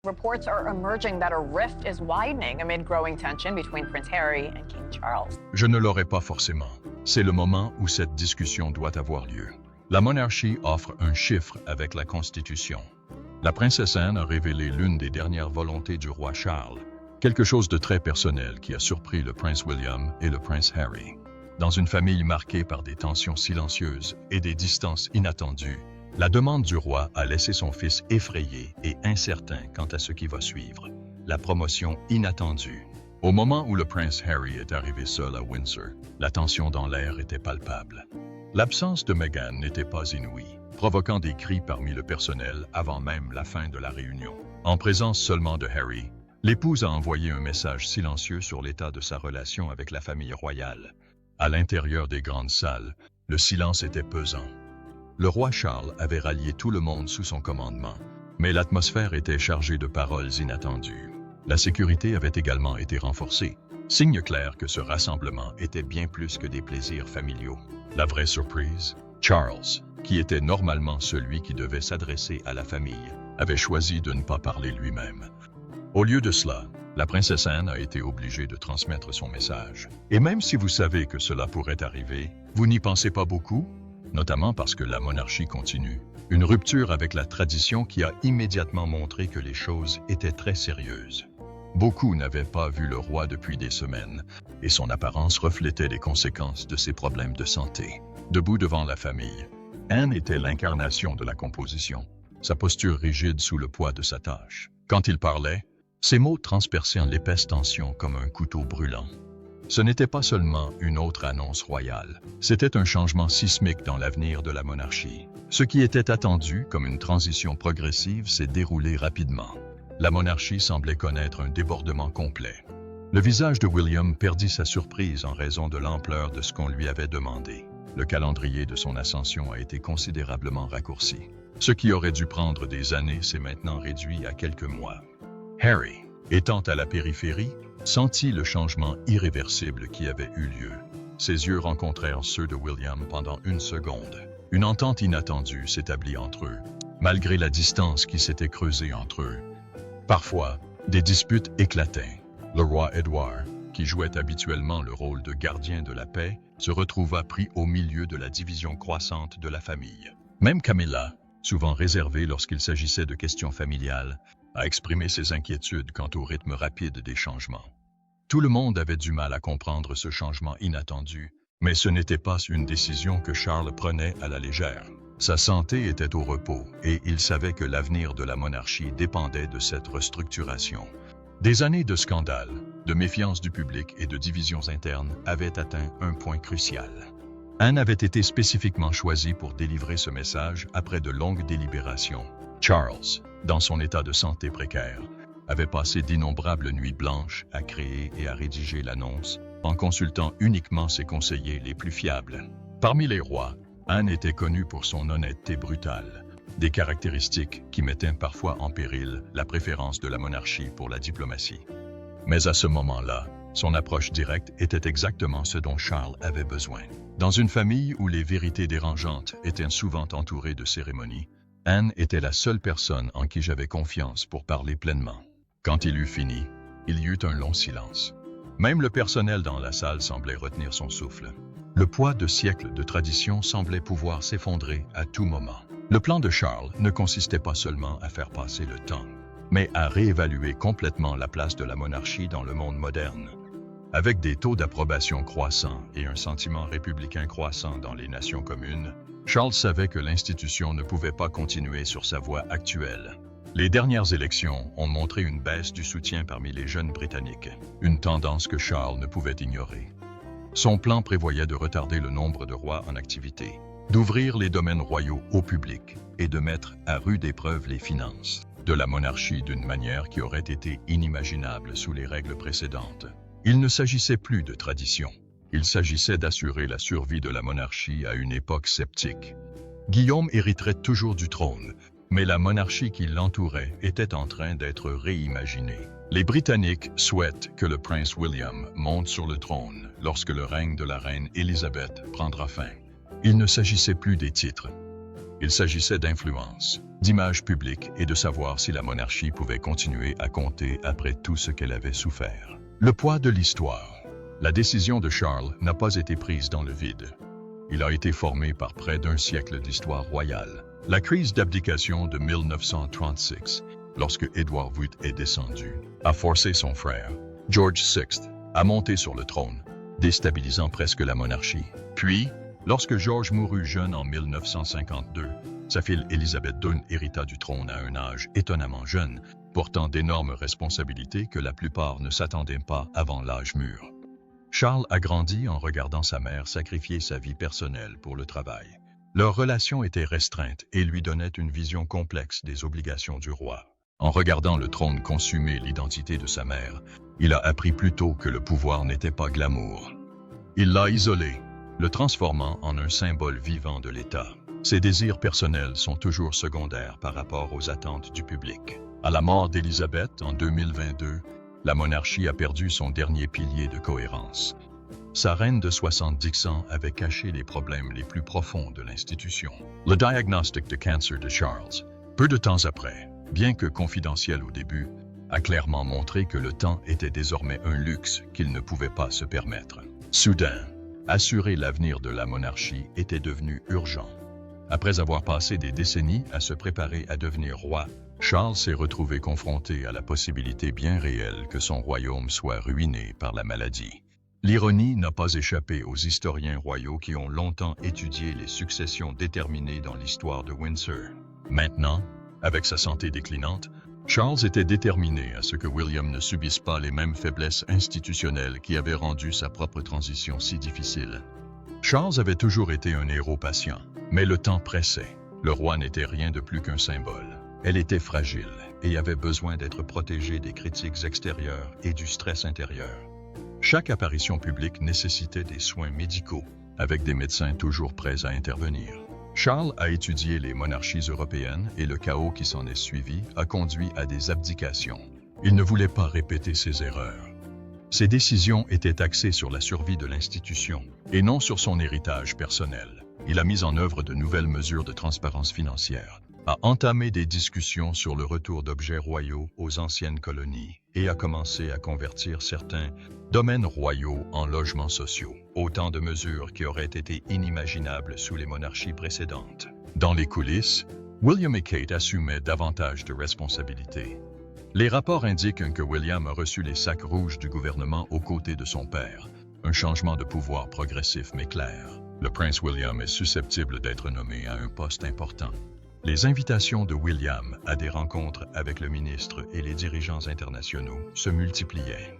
Reports are emerging that a rift is widening amid growing tension between Prince Harry and King Charles. Je ne l'aurai pas forcément. C'est le moment où cette discussion doit avoir lieu. La monarchie offre un chiffre avec la Constitution. La princesse Anne a révélé l'une des dernières volontés du roi Charles, quelque chose de très personnel qui a surpris le prince William et le prince Harry. Dans une famille marquée par des tensions silencieuses et des distances inattendues, la demande du roi a laissé son fils effrayé et incertain quant à ce qui va suivre. La promotion inattendue. Au moment où le prince Harry est arrivé seul à Windsor, la tension dans l'air était palpable. L'absence de Meghan n'était pas inouïe, provoquant des cris parmi le personnel avant même la fin de la réunion. En présence seulement de Harry, l'épouse a envoyé un message silencieux sur l'état de sa relation avec la famille royale. À l'intérieur des grandes salles, le silence était pesant. Le roi Charles avait rallié tout le monde sous son commandement, mais l'atmosphère était chargée de paroles inattendues. La sécurité avait également été renforcée, signe clair que ce rassemblement était bien plus que des plaisirs familiaux. La vraie surprise, Charles, qui était normalement celui qui devait s'adresser à la famille, avait choisi de ne pas parler lui-même. Au lieu de cela, la princesse Anne a été obligée de transmettre son message. Et même si vous savez que cela pourrait arriver, vous n'y pensez pas beaucoup? Notamment parce que la monarchie continue. Une rupture avec la tradition qui a immédiatement montré que les choses étaient très sérieuses. Beaucoup n'avaient pas vu le roi depuis des semaines, et son apparence reflétait les conséquences de ses problèmes de santé. Debout devant la famille, Anne était l'incarnation de la composition, sa posture rigide sous le poids de sa tâche. Quand il parlait, ses mots transperçaient en l'épaisse tension comme un couteau brûlant. Ce n'était pas seulement une autre annonce royale, c'était un changement sismique dans l'avenir de la monarchie. Ce qui était attendu comme une transition progressive s'est déroulé rapidement. La monarchie semblait connaître un débordement complet. Le visage de William perdit sa surprise en raison de l'ampleur de ce qu'on lui avait demandé. Le calendrier de son ascension a été considérablement raccourci. Ce qui aurait dû prendre des années s'est maintenant réduit à quelques mois. Harry, étant à la périphérie, sentit le changement irréversible qui avait eu lieu. Ses yeux rencontrèrent ceux de William pendant une seconde. Une entente inattendue s'établit entre eux, malgré la distance qui s'était creusée entre eux. Parfois, des disputes éclataient. Le roi Édouard, qui jouait habituellement le rôle de gardien de la paix, se retrouva pris au milieu de la division croissante de la famille. Même Camilla, souvent réservée lorsqu'il s'agissait de questions familiales, a exprimé ses inquiétudes quant au rythme rapide des changements. Tout le monde avait du mal à comprendre ce changement inattendu, mais ce n'était pas une décision que Charles prenait à la légère. Sa santé était au repos et il savait que l'avenir de la monarchie dépendait de cette restructuration. Des années de scandales, de méfiance du public et de divisions internes avaient atteint un point crucial. Anne avait été spécifiquement choisie pour délivrer ce message après de longues délibérations. Charles, dans son état de santé précaire, avait passé d'innombrables nuits blanches à créer et à rédiger l'annonce, en consultant uniquement ses conseillers les plus fiables. Parmi les rois, Anne était connue pour son honnêteté brutale, des caractéristiques qui mettaient parfois en péril la préférence de la monarchie pour la diplomatie. Mais à ce moment-là, son approche directe était exactement ce dont Charles avait besoin. Dans une famille où les vérités dérangeantes étaient souvent entourées de cérémonies, Anne était la seule personne en qui j'avais confiance pour parler pleinement. Quand il eut fini, il y eut un long silence. Même le personnel dans la salle semblait retenir son souffle. Le poids de siècles de tradition semblait pouvoir s'effondrer à tout moment. Le plan de Charles ne consistait pas seulement à faire passer le temps, mais à réévaluer complètement la place de la monarchie dans le monde moderne. Avec des taux d'approbation croissants et un sentiment républicain croissant dans les nations communes, Charles savait que l'institution ne pouvait pas continuer sur sa voie actuelle. Les dernières élections ont montré une baisse du soutien parmi les jeunes Britanniques, une tendance que Charles ne pouvait ignorer. Son plan prévoyait de retarder le nombre de rois en activité, d'ouvrir les domaines royaux au public et de mettre à rude épreuve les finances de la monarchie d'une manière qui aurait été inimaginable sous les règles précédentes. Il ne s'agissait plus de tradition. Il s'agissait d'assurer la survie de la monarchie à une époque sceptique. Guillaume hériterait toujours du trône, mais la monarchie qui l'entourait était en train d'être réimaginée. Les Britanniques souhaitent que le prince William monte sur le trône lorsque le règne de la reine Élisabeth prendra fin. Il ne s'agissait plus des titres. Il s'agissait d'influence, d'image publique et de savoir si la monarchie pouvait continuer à compter après tout ce qu'elle avait souffert. Le poids de l'histoire. La décision de Charles n'a pas été prise dans le vide. Il a été formé par près d'un siècle d'histoire royale. La crise d'abdication de 1936, lorsque Édouard VIII est descendu, a forcé son frère, George VI, à monter sur le trône, déstabilisant presque la monarchie. Puis, lorsque George mourut jeune en 1952, sa fille Élisabeth II hérita du trône à un âge étonnamment jeune, portant d'énormes responsabilités que la plupart ne s'attendaient pas avant l'âge mûr. Charles a grandi en regardant sa mère sacrifier sa vie personnelle pour le travail. Leur relation était restreinte et lui donnait une vision complexe des obligations du roi. En regardant le trône consumer l'identité de sa mère, il a appris plus tôt que le pouvoir n'était pas glamour. Il l'a isolé, le transformant en un symbole vivant de l'État. Ses désirs personnels sont toujours secondaires par rapport aux attentes du public. À la mort d'Élisabeth en 2022, la monarchie a perdu son dernier pilier de cohérence. Sa reine de 70 ans avait caché les problèmes les plus profonds de l'institution. Le diagnostic de cancer de Charles, peu de temps après, bien que confidentiel au début, a clairement montré que le temps était désormais un luxe qu'il ne pouvait pas se permettre. Soudain, assurer l'avenir de la monarchie était devenu urgent. Après avoir passé des décennies à se préparer à devenir roi, Charles s'est retrouvé confronté à la possibilité bien réelle que son royaume soit ruiné par la maladie. L'ironie n'a pas échappé aux historiens royaux qui ont longtemps étudié les successions déterminées dans l'histoire de Windsor. Maintenant, avec sa santé déclinante, Charles était déterminé à ce que William ne subisse pas les mêmes faiblesses institutionnelles qui avaient rendu sa propre transition si difficile. Charles avait toujours été un héros patient, mais le temps pressait. Le roi n'était rien de plus qu'un symbole. Elle était fragile et avait besoin d'être protégée des critiques extérieures et du stress intérieur. Chaque apparition publique nécessitait des soins médicaux, avec des médecins toujours prêts à intervenir. Charles a étudié les monarchies européennes et le chaos qui s'en est suivi a conduit à des abdications. Il ne voulait pas répéter ses erreurs. Ses décisions étaient axées sur la survie de l'institution et non sur son héritage personnel. Il a mis en œuvre de nouvelles mesures de transparence financière, a entamé des discussions sur le retour d'objets royaux aux anciennes colonies et a commencé à convertir certains domaines royaux en logements sociaux. Autant de mesures qui auraient été inimaginables sous les monarchies précédentes. Dans les coulisses, William et Kate assumaient davantage de responsabilités. Les rapports indiquent que William a reçu les sacs rouges du gouvernement aux côtés de son père, un changement de pouvoir progressif mais clair. Le prince William est susceptible d'être nommé à un poste important. Les invitations de William à des rencontres avec le ministre et les dirigeants internationaux se multipliaient.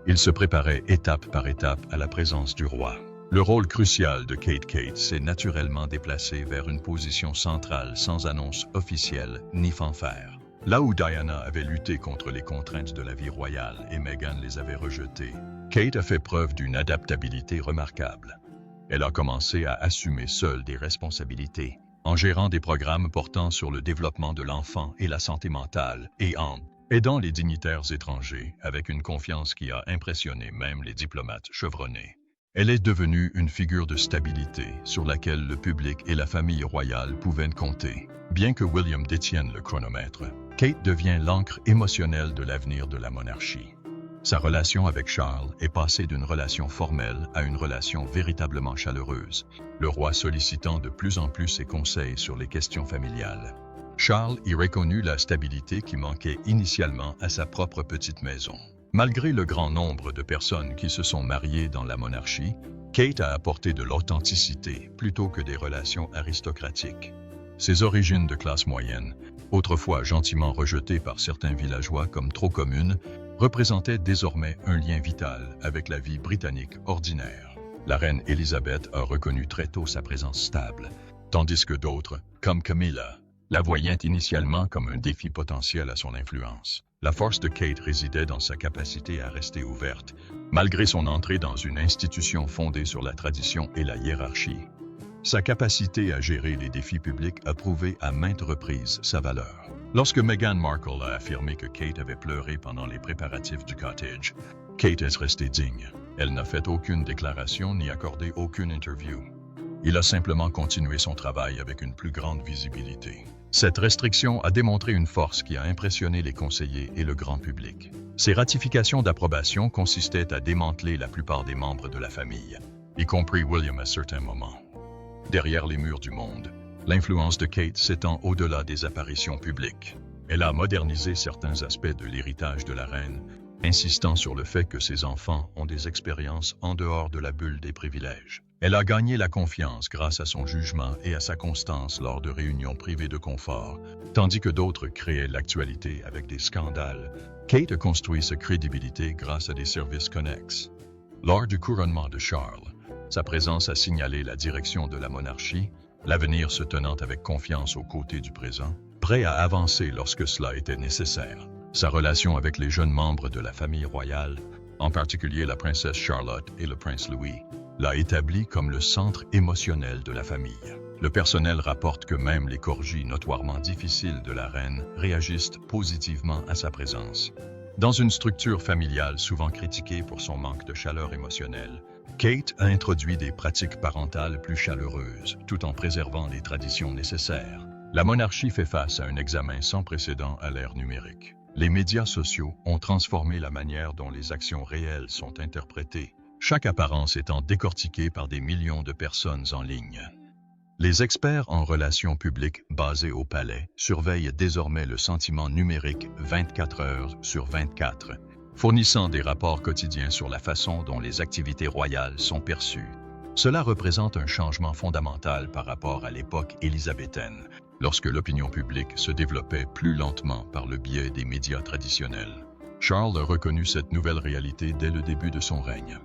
Il se préparait étape par étape à la présence du roi. Le rôle crucial de Kate s'est naturellement déplacé vers une position centrale sans annonce officielle ni fanfare. Là où Diana avait lutté contre les contraintes de la vie royale et Meghan les avait rejetées, Kate a fait preuve d'une adaptabilité remarquable. Elle a commencé à assumer seule des responsabilités, en gérant des programmes portant sur le développement de l'enfant et la santé mentale, et en aidant les dignitaires étrangers avec une confiance qui a impressionné même les diplomates chevronnés. Elle est devenue une figure de stabilité sur laquelle le public et la famille royale pouvaient compter. Bien que William détienne le chronomètre, Kate devient l'encre émotionnelle de l'avenir de la monarchie. Sa relation avec Charles est passée d'une relation formelle à une relation véritablement chaleureuse, le roi sollicitant de plus en plus ses conseils sur les questions familiales. Charles y reconnut la stabilité qui manquait initialement à sa propre petite maison. Malgré le grand nombre de personnes qui se sont mariées dans la monarchie, Kate a apporté de l'authenticité plutôt que des relations aristocratiques. Ses origines de classe moyenne, autrefois gentiment rejetées par certains villageois comme trop communes, représentaient désormais un lien vital avec la vie britannique ordinaire. La reine Élisabeth a reconnu très tôt sa présence stable, tandis que d'autres, comme Camilla, la voyaient initialement comme un défi potentiel à son influence. La force de Kate résidait dans sa capacité à rester ouverte, malgré son entrée dans une institution fondée sur la tradition et la hiérarchie. Sa capacité à gérer les défis publics a prouvé à maintes reprises sa valeur. Lorsque Meghan Markle a affirmé que Kate avait pleuré pendant les préparatifs du cottage, Kate est restée digne. Elle n'a fait aucune déclaration ni accordé aucune interview. Il a simplement continué son travail avec une plus grande visibilité. Cette restriction a démontré une force qui a impressionné les conseillers et le grand public. Ces ratifications d'approbation consistaient à démanteler la plupart des membres de la famille, y compris William à certains moments. Derrière les murs du monde, l'influence de Kate s'étend au-delà des apparitions publiques. Elle a modernisé certains aspects de l'héritage de la reine, insistant sur le fait que ses enfants ont des expériences en dehors de la bulle des privilèges. Elle a gagné la confiance grâce à son jugement et à sa constance lors de réunions privées de confort, tandis que d'autres créaient l'actualité avec des scandales. Kate a construit sa crédibilité grâce à des services connexes. Lors du couronnement de Charles, sa présence a signalé la direction de la monarchie, l'avenir se tenant avec confiance aux côtés du présent, prêt à avancer lorsque cela était nécessaire. Sa relation avec les jeunes membres de la famille royale, en particulier la princesse Charlotte et le prince Louis, l'a établi comme le centre émotionnel de la famille. Le personnel rapporte que même les corgis notoirement difficiles de la reine réagissent positivement à sa présence. Dans une structure familiale souvent critiquée pour son manque de chaleur émotionnelle, Kate a introduit des pratiques parentales plus chaleureuses, tout en préservant les traditions nécessaires. La monarchie fait face à un examen sans précédent à l'ère numérique. Les médias sociaux ont transformé la manière dont les actions réelles sont interprétées, chaque apparence étant décortiquée par des millions de personnes en ligne. Les experts en relations publiques basés au palais surveillent désormais le sentiment numérique 24 heures sur 24, fournissant des rapports quotidiens sur la façon dont les activités royales sont perçues. Cela représente un changement fondamental par rapport à l'époque élisabéthaine, lorsque l'opinion publique se développait plus lentement par le biais des médias traditionnels. Charles a reconnu cette nouvelle réalité dès le début de son règne.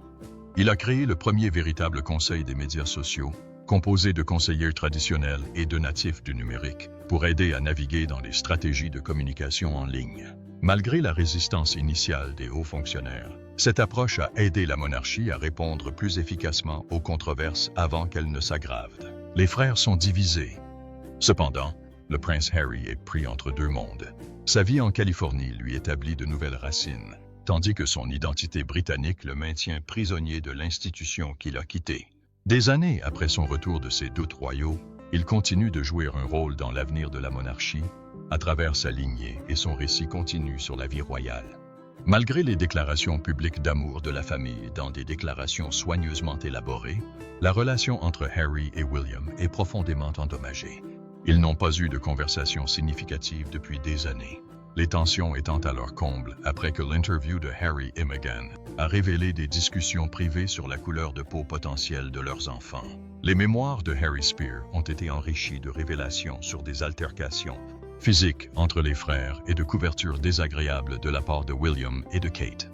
Il a créé le premier véritable conseil des médias sociaux, composé de conseillers traditionnels et de natifs du numérique, pour aider à naviguer dans les stratégies de communication en ligne. Malgré la résistance initiale des hauts fonctionnaires, cette approche a aidé la monarchie à répondre plus efficacement aux controverses avant qu'elles ne s'aggravent. Les frères sont divisés. Cependant, le prince Harry est pris entre deux mondes. Sa vie en Californie lui établit de nouvelles racines, tandis que son identité britannique le maintient prisonnier de l'institution qu'il a quittée. Des années après son retour de ses doutes royaux, il continue de jouer un rôle dans l'avenir de la monarchie, à travers sa lignée et son récit continu sur la vie royale. Malgré les déclarations publiques d'amour de la famille dans des déclarations soigneusement élaborées, la relation entre Harry et William est profondément endommagée. Ils n'ont pas eu de conversation significative depuis des années, les tensions étant à leur comble après que l'interview de Harry et Meghan a révélé des discussions privées sur la couleur de peau potentielle de leurs enfants. Les mémoires de Harry Spear ont été enrichies de révélations sur des altercations physiques entre les frères et de couvertures désagréables de la part de William et de Kate.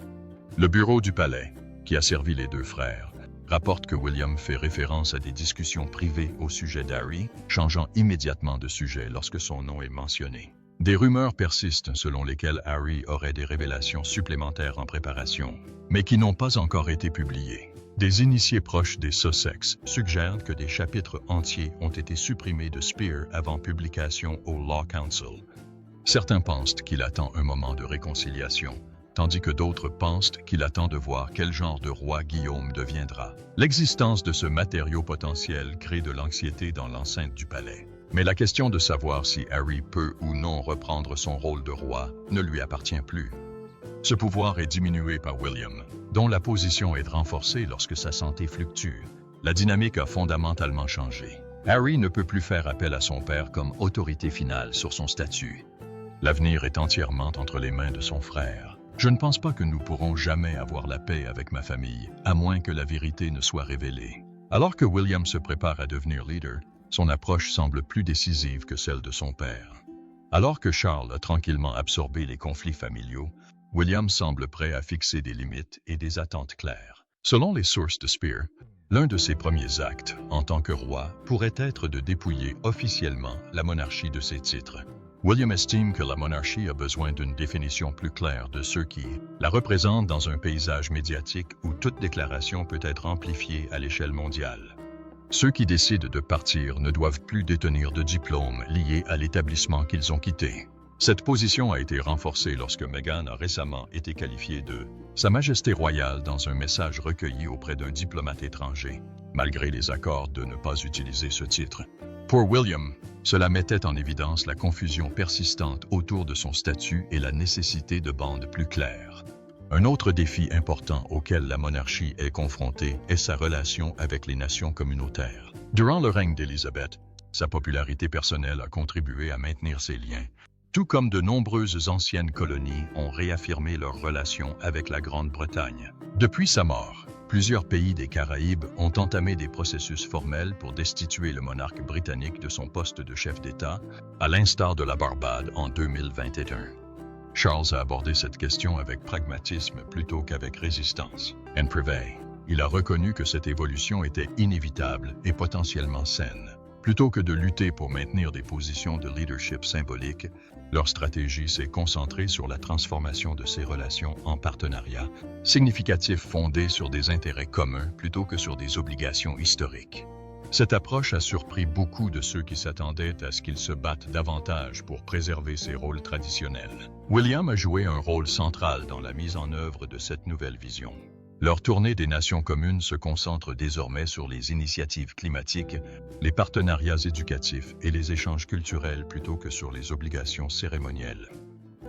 Le bureau du palais, qui a servi les deux frères, rapporte que William fait référence à des discussions privées au sujet d'Harry, changeant immédiatement de sujet lorsque son nom est mentionné. Des rumeurs persistent selon lesquelles Harry aurait des révélations supplémentaires en préparation, mais qui n'ont pas encore été publiées. Des initiés proches des Sussex suggèrent que des chapitres entiers ont été supprimés de Spear avant publication au Law Council. Certains pensent qu'il attend un moment de réconciliation, tandis que d'autres pensent qu'il attend de voir quel genre de roi Guillaume deviendra. L'existence de ce matériau potentiel crée de l'anxiété dans l'enceinte du palais. Mais la question de savoir si Harry peut ou non reprendre son rôle de roi ne lui appartient plus. Ce pouvoir est diminué par William, dont la position est renforcée lorsque sa santé fluctue. La dynamique a fondamentalement changé. Harry ne peut plus faire appel à son père comme autorité finale sur son statut. L'avenir est entièrement entre les mains de son frère. Je ne pense pas que nous pourrons jamais avoir la paix avec ma famille, à moins que la vérité ne soit révélée. Alors que William se prépare à devenir leader, son approche semble plus décisive que celle de son père. Alors que Charles a tranquillement absorbé les conflits familiaux, William semble prêt à fixer des limites et des attentes claires. Selon les sources de Spear, l'un de ses premiers actes, en tant que roi, pourrait être de dépouiller officiellement la monarchie de ses titres. William estime que la monarchie a besoin d'une définition plus claire de ceux qui la représentent dans un paysage médiatique où toute déclaration peut être amplifiée à l'échelle mondiale. Ceux qui décident de partir ne doivent plus détenir de diplôme lié à l'établissement qu'ils ont quitté. Cette position a été renforcée lorsque Meghan a récemment été qualifiée de « Sa Majesté royale dans un message recueilli auprès d'un diplomate étranger, malgré les accords de ne pas utiliser ce titre. Pour William, cela mettait en évidence la confusion persistante autour de son statut et la nécessité de bandes plus claires. Un autre défi important auquel la monarchie est confrontée est sa relation avec les nations communautaires. Durant le règne d'Élisabeth, sa popularité personnelle a contribué à maintenir ces liens, tout comme de nombreuses anciennes colonies ont réaffirmé leur relation avec la Grande-Bretagne. Depuis sa mort, plusieurs pays des Caraïbes ont entamé des processus formels pour destituer le monarque britannique de son poste de chef d'État, à l'instar de la Barbade en 2021. Charles a abordé cette question avec pragmatisme plutôt qu'avec résistance. En privé, il a reconnu que cette évolution était inévitable et potentiellement saine. Plutôt que de lutter pour maintenir des positions de leadership symboliques, leur stratégie s'est concentrée sur la transformation de ces relations en partenariats significatifs fondés sur des intérêts communs plutôt que sur des obligations historiques. Cette approche a surpris beaucoup de ceux qui s'attendaient à ce qu'ils se battent davantage pour préserver ces rôles traditionnels. William a joué un rôle central dans la mise en œuvre de cette nouvelle vision. Leur tournée des Nations communes se concentre désormais sur les initiatives climatiques, les partenariats éducatifs et les échanges culturels plutôt que sur les obligations cérémonielles.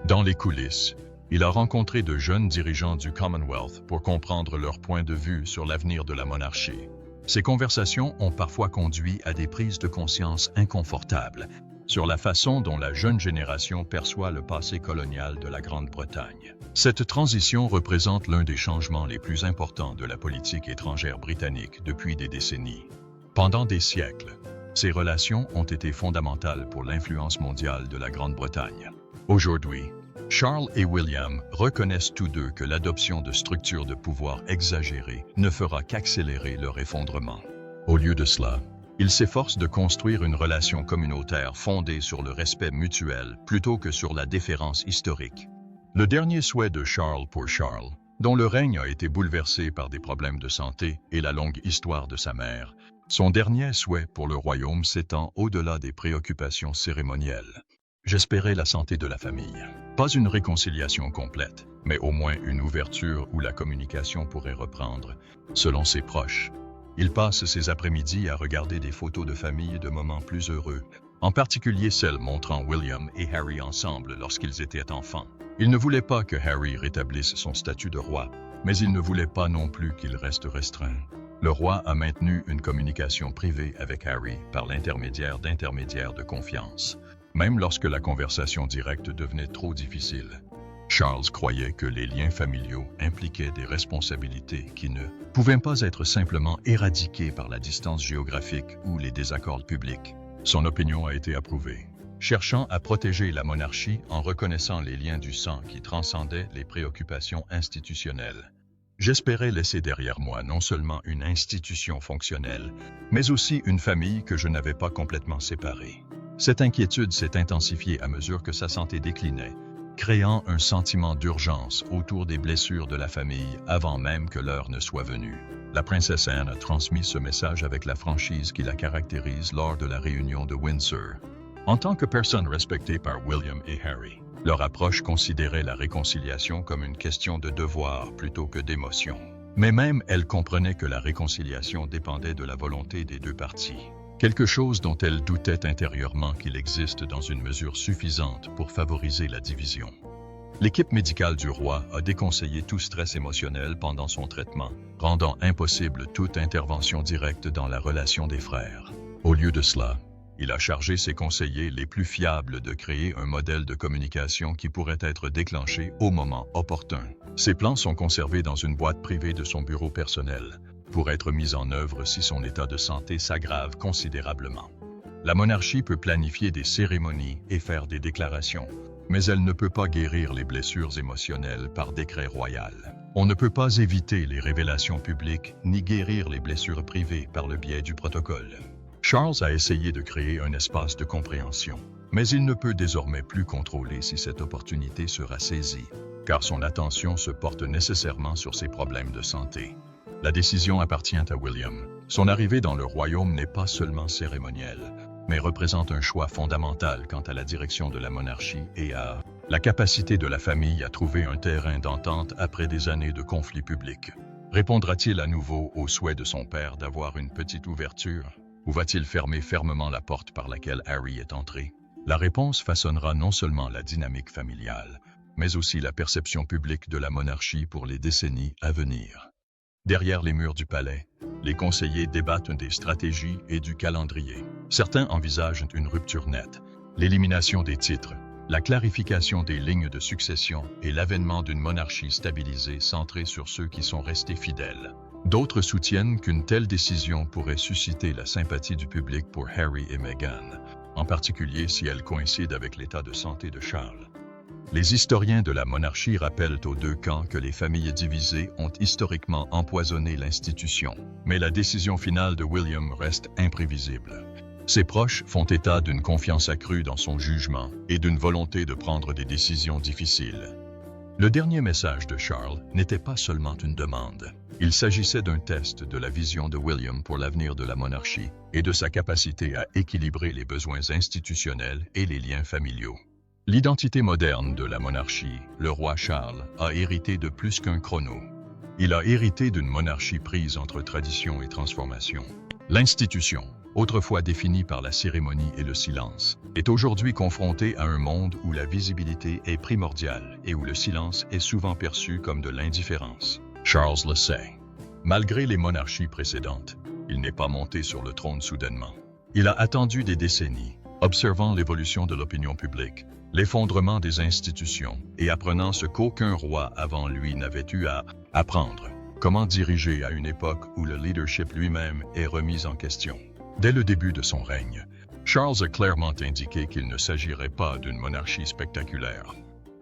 Dans les coulisses, il a rencontré de jeunes dirigeants du Commonwealth pour comprendre leur point de vue sur l'avenir de la monarchie. Ces conversations ont parfois conduit à des prises de conscience inconfortables sur la façon dont la jeune génération perçoit le passé colonial de la Grande-Bretagne. Cette transition représente l'un des changements les plus importants de la politique étrangère britannique depuis des décennies. Pendant des siècles, ces relations ont été fondamentales pour l'influence mondiale de la Grande-Bretagne. Aujourd'hui, Charles et William reconnaissent tous deux que l'adoption de structures de pouvoir exagérées ne fera qu'accélérer leur effondrement. Au lieu de cela, ils s'efforcent de construire une relation communautaire fondée sur le respect mutuel plutôt que sur la déférence historique. Le dernier souhait de Charles pour Charles, dont le règne a été bouleversé par des problèmes de santé et la longue histoire de sa mère, son dernier souhait pour le royaume s'étend au-delà des préoccupations cérémonielles. J'espérais la santé de la famille. Pas une réconciliation complète, mais au moins une ouverture où la communication pourrait reprendre, selon ses proches. Il passe ses après-midi à regarder des photos de famille de moments plus heureux, en particulier celles montrant William et Harry ensemble lorsqu'ils étaient enfants. Il ne voulait pas que Harry rétablisse son statut de roi, mais il ne voulait pas non plus qu'il reste restreint. Le roi a maintenu une communication privée avec Harry par l'intermédiaire d'intermédiaires de confiance, même lorsque la conversation directe devenait trop difficile. Charles croyait que les liens familiaux impliquaient des responsabilités qui ne pouvaient pas être simplement éradiquées par la distance géographique ou les désaccords publics. Son opinion a été approuvée, cherchant à protéger la monarchie en reconnaissant les liens du sang qui transcendaient les préoccupations institutionnelles. J'espérais laisser derrière moi non seulement une institution fonctionnelle, mais aussi une famille que je n'avais pas complètement séparée. Cette inquiétude s'est intensifiée à mesure que sa santé déclinait, créant un sentiment d'urgence autour des blessures de la famille avant même que l'heure ne soit venue. La princesse Anne a transmis ce message avec la franchise qui la caractérise lors de la réunion de Windsor. En tant que personne respectée par William et Harry, leur approche considérait la réconciliation comme une question de devoir plutôt que d'émotion. Mais même elle comprenait que la réconciliation dépendait de la volonté des deux parties. Quelque chose dont elle doutait intérieurement qu'il existe dans une mesure suffisante pour favoriser la division. L'équipe médicale du roi a déconseillé tout stress émotionnel pendant son traitement, rendant impossible toute intervention directe dans la relation des frères. Au lieu de cela, il a chargé ses conseillers les plus fiables de créer un modèle de communication qui pourrait être déclenché au moment opportun. Ces plans sont conservés dans une boîte privée de son bureau personnel, pour être mis en œuvre si son état de santé s'aggrave considérablement. La monarchie peut planifier des cérémonies et faire des déclarations, mais elle ne peut pas guérir les blessures émotionnelles par décret royal. On ne peut pas éviter les révélations publiques ni guérir les blessures privées par le biais du protocole. Charles a essayé de créer un espace de compréhension, mais il ne peut désormais plus contrôler si cette opportunité sera saisie, car son attention se porte nécessairement sur ses problèmes de santé. La décision appartient à William. Son arrivée dans le royaume n'est pas seulement cérémonielle, mais représente un choix fondamental quant à la direction de la monarchie et à la capacité de la famille à trouver un terrain d'entente après des années de conflits publics. Répondra-t-il à nouveau au souhait de son père d'avoir une petite ouverture, ou va-t-il fermer fermement la porte par laquelle Harry est entré? La réponse façonnera non seulement la dynamique familiale, mais aussi la perception publique de la monarchie pour les décennies à venir. Derrière les murs du palais, les conseillers débattent des stratégies et du calendrier. Certains envisagent une rupture nette, l'élimination des titres, la clarification des lignes de succession et l'avènement d'une monarchie stabilisée centrée sur ceux qui sont restés fidèles. D'autres soutiennent qu'une telle décision pourrait susciter la sympathie du public pour Harry et Meghan, en particulier si elle coïncide avec l'état de santé de Charles. Les historiens de la monarchie rappellent aux deux camps que les familles divisées ont historiquement empoisonné l'institution, mais la décision finale de William reste imprévisible. Ses proches font état d'une confiance accrue dans son jugement et d'une volonté de prendre des décisions difficiles. Le dernier message de Charles n'était pas seulement une demande. Il s'agissait d'un test de la vision de William pour l'avenir de la monarchie et de sa capacité à équilibrer les besoins institutionnels et les liens familiaux. L'identité moderne de la monarchie, le roi Charles, a hérité de plus qu'un chrono. Il a hérité d'une monarchie prise entre tradition et transformation. L'institution, autrefois définie par la cérémonie et le silence, est aujourd'hui confrontée à un monde où la visibilité est primordiale et où le silence est souvent perçu comme de l'indifférence. Charles le sait. Malgré les monarchies précédentes, il n'est pas monté sur le trône soudainement. Il a attendu des décennies, observant l'évolution de l'opinion publique, l'effondrement des institutions et apprenant ce qu'aucun roi avant lui n'avait eu à apprendre, comment diriger à une époque où le leadership lui-même est remis en question. Dès le début de son règne, Charles a clairement indiqué qu'il ne s'agirait pas d'une monarchie spectaculaire.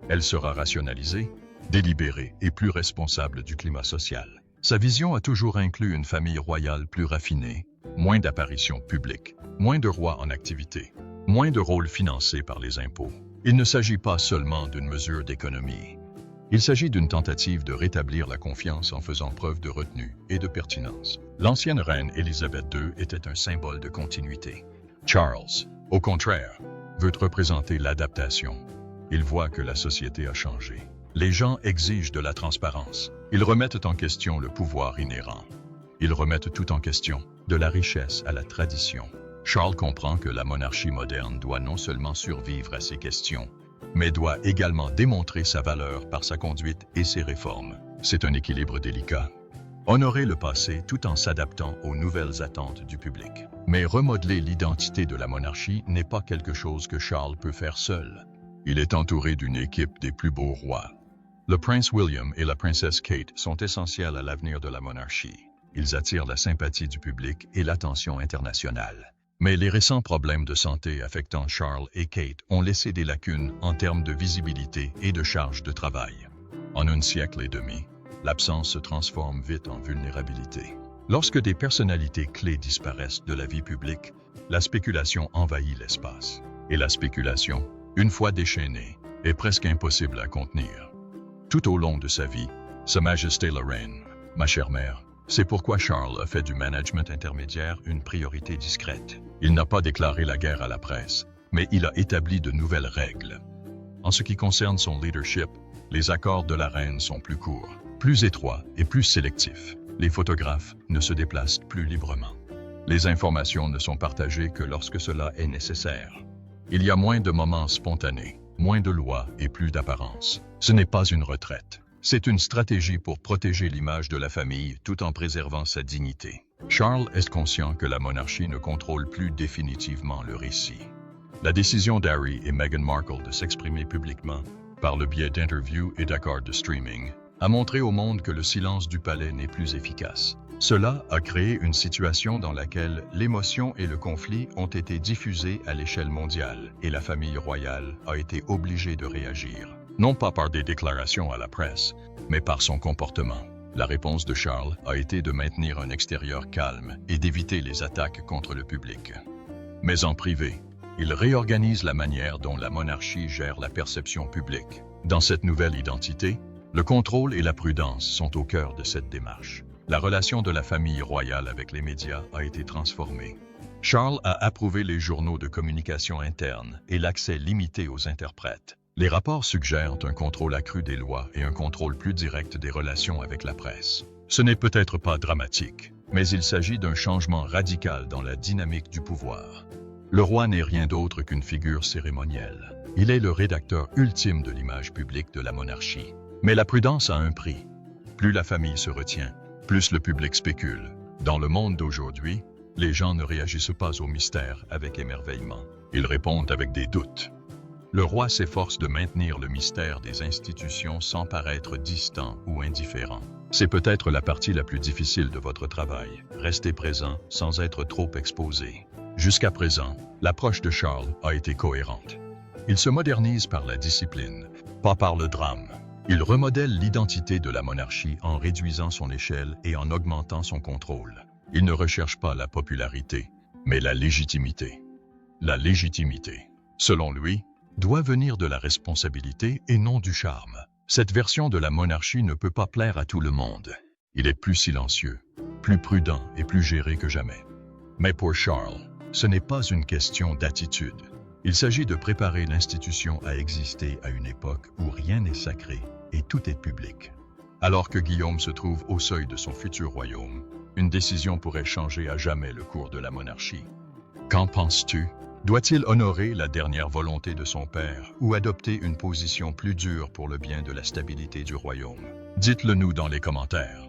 Elle sera rationalisée, délibérée et plus responsable du climat social. Sa vision a toujours inclus une famille royale plus raffinée, moins d'apparitions publiques, moins de rois en activité, moins de rôles financés par les impôts. Il ne s'agit pas seulement d'une mesure d'économie. Il s'agit d'une tentative de rétablir la confiance en faisant preuve de retenue et de pertinence. L'ancienne reine Élisabeth II était un symbole de continuité. Charles, au contraire, veut représenter l'adaptation. Il voit que la société a changé. Les gens exigent de la transparence. Ils remettent en question le pouvoir inhérent. Ils remettent tout en question, de la richesse à la tradition. Charles comprend que la monarchie moderne doit non seulement survivre à ces questions, mais doit également démontrer sa valeur par sa conduite et ses réformes. C'est un équilibre délicat. Honorer le passé tout en s'adaptant aux nouvelles attentes du public. Mais remodeler l'identité de la monarchie n'est pas quelque chose que Charles peut faire seul. Il est entouré d'une équipe des plus beaux rois. Le prince William et la princesse Kate sont essentiels à l'avenir de la monarchie. Ils attirent la sympathie du public et l'attention internationale. Mais les récents problèmes de santé affectant Charles et Kate ont laissé des lacunes en termes de visibilité et de charge de travail. En un siècle et demi, l'absence se transforme vite en vulnérabilité. Lorsque des personnalités clés disparaissent de la vie publique, la spéculation envahit l'espace. Et la spéculation, une fois déchaînée, est presque impossible à contenir. Tout au long de sa vie, Sa Majesté la Reine, ma chère mère, c'est pourquoi Charles a fait du management intermédiaire une priorité discrète. Il n'a pas déclaré la guerre à la presse, mais il a établi de nouvelles règles. En ce qui concerne son leadership, les accords de la reine sont plus courts, plus étroits et plus sélectifs. Les photographes ne se déplacent plus librement. Les informations ne sont partagées que lorsque cela est nécessaire. Il y a moins de moments spontanés, moins de lois et plus d'apparence. Ce n'est pas une retraite. C'est une stratégie pour protéger l'image de la famille tout en préservant sa dignité. Charles est conscient que la monarchie ne contrôle plus définitivement le récit. La décision d'Harry et Meghan Markle de s'exprimer publiquement, par le biais d'interviews et d'accords de streaming, a montré au monde que le silence du palais n'est plus efficace. Cela a créé une situation dans laquelle l'émotion et le conflit ont été diffusés à l'échelle mondiale et la famille royale a été obligée de réagir. Non pas par des déclarations à la presse, mais par son comportement. La réponse de Charles a été de maintenir un extérieur calme et d'éviter les attaques contre le public. Mais en privé, il réorganise la manière dont la monarchie gère la perception publique. Dans cette nouvelle identité, le contrôle et la prudence sont au cœur de cette démarche. La relation de la famille royale avec les médias a été transformée. Charles a approuvé les journaux de communication interne et l'accès limité aux interprètes. Les rapports suggèrent un contrôle accru des lois et un contrôle plus direct des relations avec la presse. Ce n'est peut-être pas dramatique, mais il s'agit d'un changement radical dans la dynamique du pouvoir. Le roi n'est rien d'autre qu'une figure cérémonielle. Il est le rédacteur ultime de l'image publique de la monarchie. Mais la prudence a un prix. Plus la famille se retient, plus le public spécule. Dans le monde d'aujourd'hui, les gens ne réagissent pas au mystère avec émerveillement. Ils répondent avec des doutes. Le roi s'efforce de maintenir le mystère des institutions sans paraître distant ou indifférent. C'est peut-être la partie la plus difficile de votre travail, rester présent sans être trop exposé. Jusqu'à présent, l'approche de Charles a été cohérente. Il se modernise par la discipline, pas par le drame. Il remodèle l'identité de la monarchie en réduisant son échelle et en augmentant son contrôle. Il ne recherche pas la popularité, mais la légitimité. La légitimité, selon lui, doit venir de la responsabilité et non du charme. Cette version de la monarchie ne peut pas plaire à tout le monde. Il est plus silencieux, plus prudent et plus géré que jamais. Mais pour Charles, ce n'est pas une question d'attitude. Il s'agit de préparer l'institution à exister à une époque où rien n'est sacré et tout est public. Alors que Guillaume se trouve au seuil de son futur royaume, une décision pourrait changer à jamais le cours de la monarchie. Qu'en penses-tu? Doit-il honorer la dernière volonté de son père ou adopter une position plus dure pour le bien de la stabilité du royaume? Dites-le nous dans les commentaires.